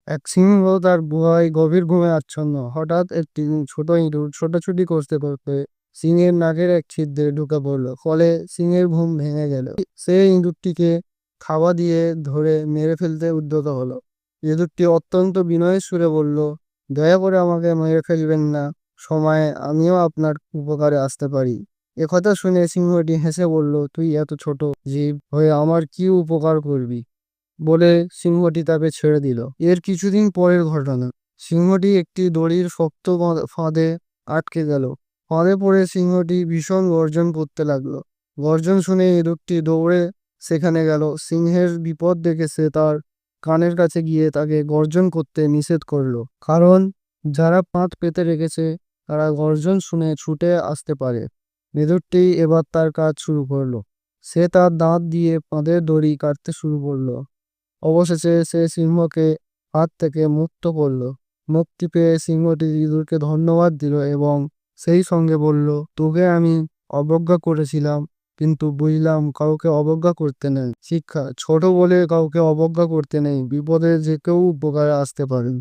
এক সিংহ তার গুহায় গভীর ঘুমে আচ্ছন্ন। হঠাৎ একটি ছোট ইঁদুর ছোটাছুটি করতে করতে সিংহের নাকের এক ছিদ্রে ঢুকে পড়ল। ফলে সিংহের ঘুম ভেঙে গেল। সে ইঁদুরটিকে খাওয়া দিয়ে ধরে মেরে ফেলতে উদ্যত হলো। ইঁদুরটি অত্যন্ত বিনয়ের সুরে বলল, দয়া করে আমাকে মেরে ফেলবেন না, সময়ে আমিও আপনার উপকারে আসতে পারি। একথা শুনে সিংহটি হেসে বলল, তুই এত ছোট জীব হয়ে আমার কি উপকার করবি? বলে সিংহটি তাকে ছেড়ে দিল। এর কিছুদিন পরের ঘটনা। সিংহটি একটি দড়ির শক্ত ফাঁদে আটকে গেল। ফাঁদে পড়ে সিংহটি ভীষণ গর্জন করতে লাগলো। গর্জন শুনে ইঁদুরটি দৌড়ে সেখানে গেল। সিংহের বিপদ দেখে সে তার কানের কাছে গিয়ে তাকে গর্জন করতে নিষেধ করলো, কারণ যারা ফাঁদ পেতে রেখেছে তারা গর্জন শুনে ছুটে আসতে পারে। ইঁদুরটি এবার তার কাজ শুরু করলো। সে তার দাঁত দিয়ে ফাঁদের দড়ি কাটতে শুরু করলো। অবশেষে সে সিংহকে হাত থেকে মুক্ত করল। মুক্তি পেয়ে সিংহটি ইঁদুরকে ধন্যবাদ দিল এবং সেই সঙ্গে বলল, তোকে আমি অবজ্ঞা করেছিলাম, কিন্তু বুঝলাম কাউকে অবজ্ঞা করতে নেই। শিক্ষা: ছোট বলে কাউকে অবজ্ঞা করতে নেই, বিপদে যে কেউ উপকারে আসতে পারেন।